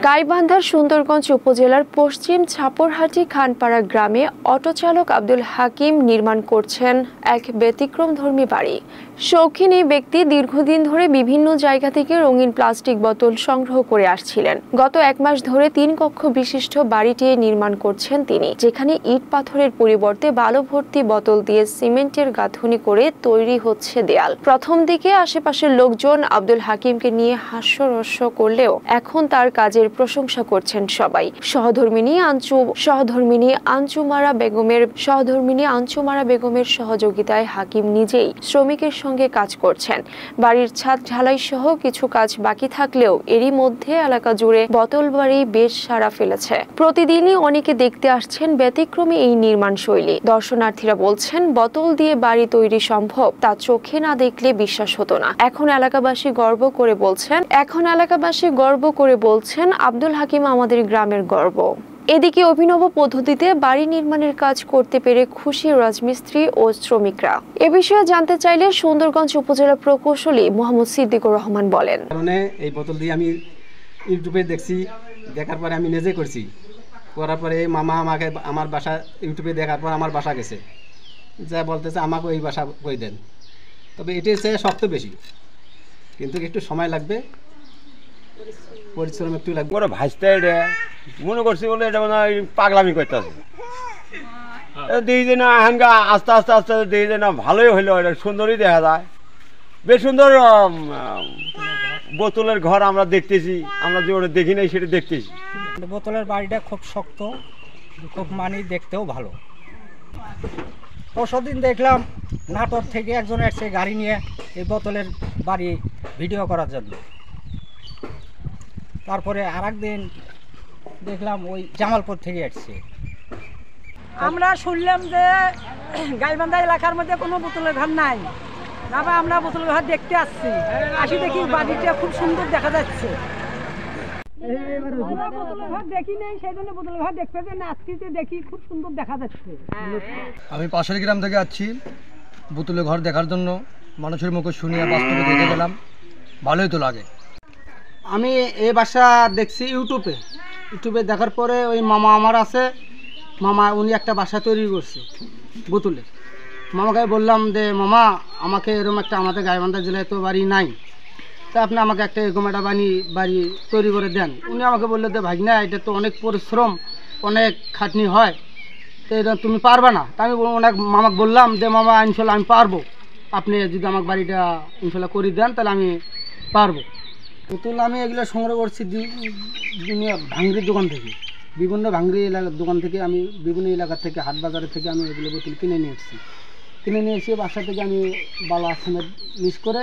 গাইবান্ধার সুন্দরগঞ্জ উপজেলার পশ্চিম ছাপরহাটি খানপাড়া গ্রামে অটোচালক আব্দুল হাকিম নির্মাণ করছেন এক ব্যতিক্রমধর্মী বাড়ি। শৌখিন এই ব্যক্তি দীর্ঘদিন ধরে বিভিন্ন জায়গা থেকে রঙিন প্লাস্টিক বোতল সংগ্রহ করে আসছিলেন। গত এক মাস ধরে 3 কক্ষ বিশিষ্ট বাড়িটি নির্মাণ করছেন তিনি, যেখানে ইট পাথরের পরিবর্তে বালু ভর্তি বোতল দিয়ে সিমেন্টের গাঁথুনি করে তৈরি হচ্ছে দেয়াল। প্রথম দিকে আশেপাশের লোকজন আব্দুল হাকিমকে নিয়ে হাস্যরস্য করলেও এখন তার কাজের প্রশংসা করছেন সবাই। সহধর্মিনী আঞ্চুমারা বেগমের সহযোগিতায় হাকিম নিজেই শ্রমিকের সঙ্গে কাজ করছেন। বাড়ির ছাদ ঢালাই সহ কিছু কাজ বাকি থাকলেও এরই মধ্যে এলাকা জুড়ে বোতল বাড়ি বেশ সাড়া ফেলেছে। প্রতিদিনই অনেকে দেখতে আসছেন ব্যতিক্রমী এই নির্মাণ শৈলী। দর্শনার্থীরা বলছেন, বোতল দিয়ে বাড়ি তৈরি সম্ভব তা চোখে না দেখলে বিশ্বাস হতো না। এখন এলাকাবাসী গর্ব করে বলছেন আব্দুল হাকিম আমাদের গ্রামের গর্ব। এদিকে অভিনব পদ্ধতিতে বাড়ি নির্মাণের কাজ করতে পেরে খুশি রাজমিস্ত্রি ও শ্রমিকরা। এ বিষয়ে জানতে চাইলে সুন্দরগঞ্জ উপজেলা প্রকৌশলী মোহাম্মদ সিদ্দিকুর রহমান বলেন, এই বোতল দিয়ে আমি ইউটিউবে দেখছি, দেখার পরে আমি নিজে করছি, করার পরে মামা আমাকে আমার বাসা ইউটিউবে দেখার পর আমার বাসা গেছে, যা বলতেছে আমাকে ওই বাসা কই দেন। তবে এটি হচ্ছে শক্ত বেশি, কিন্তু একটু সময় লাগবে, পরিশ্রম একটু লাগবে। ওরা ভাজতে মনে করছি বলে এটা মানে পাগলামি করতে আছে, দিই যে না এখানকা আস্তে আস্তে আস্তে দিই যে না ভালোই হইলো, এটা সুন্দরই দেখা যায়, বেশ সুন্দর বোতলের ঘর আমরা দেখতেছি, আমরা যে ওটা দেখি নাই সেটা দেখতেছি। বোতলের বাড়িটা খুব শক্ত, খুব দেখতেও ভালো। পরশুদিন দেখলাম নাটোর থেকে একজন আসছে গাড়ি নিয়ে এই বোতলের বাড়ি ভিডিও করার জন্য। তারপরে আরেকদিন দেখলাম ওই জামালপুর থেকে আসছে। আমরা শুনলাম যে গাইবান্ধা এলাকার মধ্যে কোনো বোতলের ঘর নাই, না বা আমরা বোতলের ঘর দেখতে আসি দেখি বাড়িটা খুব সুন্দর দেখা যাচ্ছে। দেখি নেই সেই জন্য বোতলের ঘর দেখতে আজকে দেখি খুব সুন্দর দেখা যাচ্ছে। আমি পাশের গ্রাম থেকে আসছি বোতলের ঘর দেখার জন্য, মানুষের মুখে শুনিয়ে বাস্তবে দেখে গেলাম, ভালোই তো লাগে। আমি এই বাসা দেখছি ইউটিউবে দেখার পরে ওই মামা আমার আছে, মামা উনি একটা বাসা তৈরি করছে বোতলের। মামাকে বললাম যে মামা আমাকে এরকম একটা, আমাদের গাইবান্ধা জেলায় তো বাড়ি নাই, তা আপনি আমাকে একটা এরকম একটা বাড়ি তৈরি করে দেন। উনি আমাকে বললো যে ভাগনা এটা তো অনেক পরিশ্রম, অনেক খাটনি হয়, তো এটা তুমি পারবে না। তা আমি মামাকে বললাম যে মামা ইনশাল্লাহ আমি পারবো, আপনি যদি আমাকে বাড়িটা ইনশাল্লাহ করে দেন তাহলে আমি পারবো। বোতল আমি এগুলো সংগ্রহ করছি ভাঙ্গরির দোকান থেকে, বিভিন্ন ভাঙ্গরি এলাকার দোকান থেকে, আমি বিভিন্ন এলাকা থেকে, হাট বাজারের থেকে আমি এগুলো বোতল কিনে নিয়ে এসে বাসা থেকে আমি বালা সিমেন্ট মিক্স করে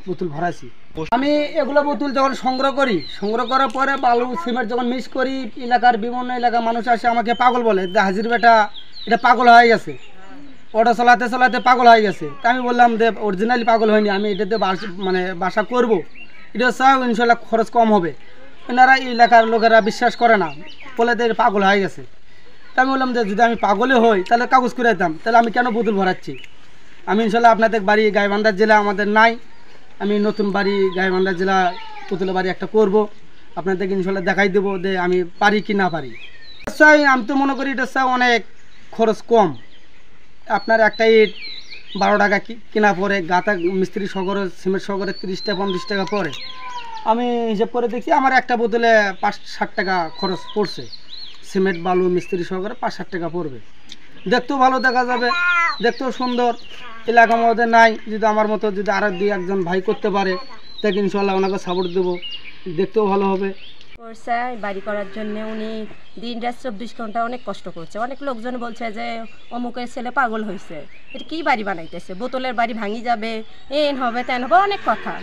বোতল ভরাইছি। আমি এগুলো বোতল যখন সংগ্রহ করার পরে বালু সিমেন্ট যখন মিক্স করি, বিভিন্ন এলাকার মানুষ আসে আমাকে পাগল বলে যে হাজির বেটা এটা পাগল হয়ে গেছে, অটো চালাতে পাগল হয়ে গেছে। তা আমি বললাম যে অরিজিনালি পাগল হয়নি, আমি এটাতে বাসা করবো, এটা চাও ইনশাল্লাহ খরচ কম হবে। এনারা এই এলাকার লোকেরা বিশ্বাস করে না, বলে যে পাগল হয়ে গেছে। তা আমি বললাম যে যদি আমি পাগলে হই তাহলে কাগজ করে দিতাম, তাহলে আমি কেন বোতল ভরাচ্ছি। আমি ইনশাল্লাহ আপনাদের বাড়ি গাইবান্ধা জেলা আমাদের নাই, আমি নতুন বাড়ি গাইবান্ধা জেলা বোতলের বাড়ি একটা করব, আপনাদেরকে ইনশাল্লাহ দেখাই দেবো যে আমি পারি কি না পারি। আমি তো মনে করি এটা অনেক খরচ কম, আপনার একটা ইট 12 টাকা কেনা পরে, গাঁথা মিস্ত্রি সহকারে সিমেন্ট সহকারে 30-50 টাকা পরে। আমি হিসাব করে দেখছি আমার একটা বোতলে 5-7 টাকা খরচ পড়ছে, সিমেন্ট বালু মিস্ত্রি সহকারে 5-7 টাকা পড়বে। দেখতেও ভালো দেখা যাবে, দেখতেও সুন্দর। এলাকার মধ্যে নাই, যদি আমার মতো যদি আর 2-1 ভাই করতে পারে তাকে ইনশাল্লাহ ওনাকে সাপোর্ট দেবো, দেখতেও ভালো হবে। বাড়ি করার জন্য উনি দিন-রাত 24 ঘন্টা অনেক কষ্ট করছে। অনেক লোকজন বলছে যে অমুকের ছেলে পাগল হয়েছে, এটা কি বাড়ি বানাইতেছে, বোতলের বাড়ি ভাঙি যাবে, এন হবে তেন হবে, অনেক কথা।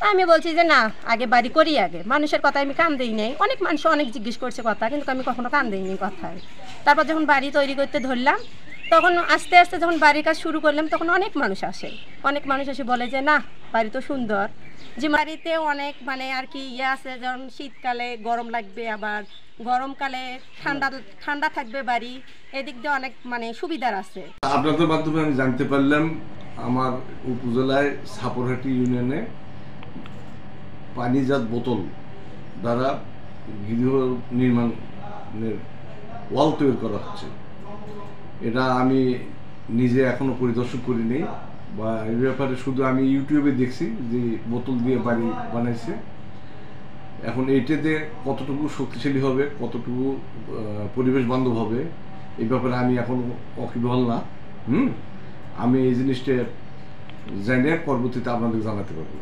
আমি বলছি যে না, আগে বাড়ি করি, আগে মানুষের কথা আমি কান দিই নাই। অনেক মানুষ অনেক জিজ্ঞেস করছে কথা, কিন্তু আমি কখনো কান দিইনি কথায়। তারপর যখন বাড়ি তৈরি করতে ধরলাম, তখন আস্তে আস্তে যখন বাড়ির কাজ শুরু করলাম, তখন অনেক মানুষ এসে বলে যে না, বাড়ি তো সুন্দর, যে বাড়িতে অনেক আর কি আছে, যেমন শীতকালে গরম লাগবে, আবার গরমকালে ঠান্ডা থাকবে বাড়ি, এদিক দিয়ে অনেক সুবিধার আছে। আপনাদের মাধ্যমে আমি জানতে পারলাম আমার উপজেলায় ছাপরহাটি ইউনিয়নে পানিজাত বোতল দ্বারা গৃহ নির্মাণের ওয়াল তৈরি করা হচ্ছে। এটা আমি নিজে এখনো পরিদর্শন করিনি, বা এই ব্যাপারে শুধু আমি ইউটিউবে দেখছি যে বোতল দিয়ে বাড়ি বানাইছে। এখন এইটাতে কতটুকু শক্তিশালী হবে, কতটুকু পরিবেশ বান্ধব হবে, এই ব্যাপারে আমি এখন ওয়াকিবহাল না। আমি এই জিনিসটা জেনে পরবর্তীতে আপনাদের জানাতে পারবো।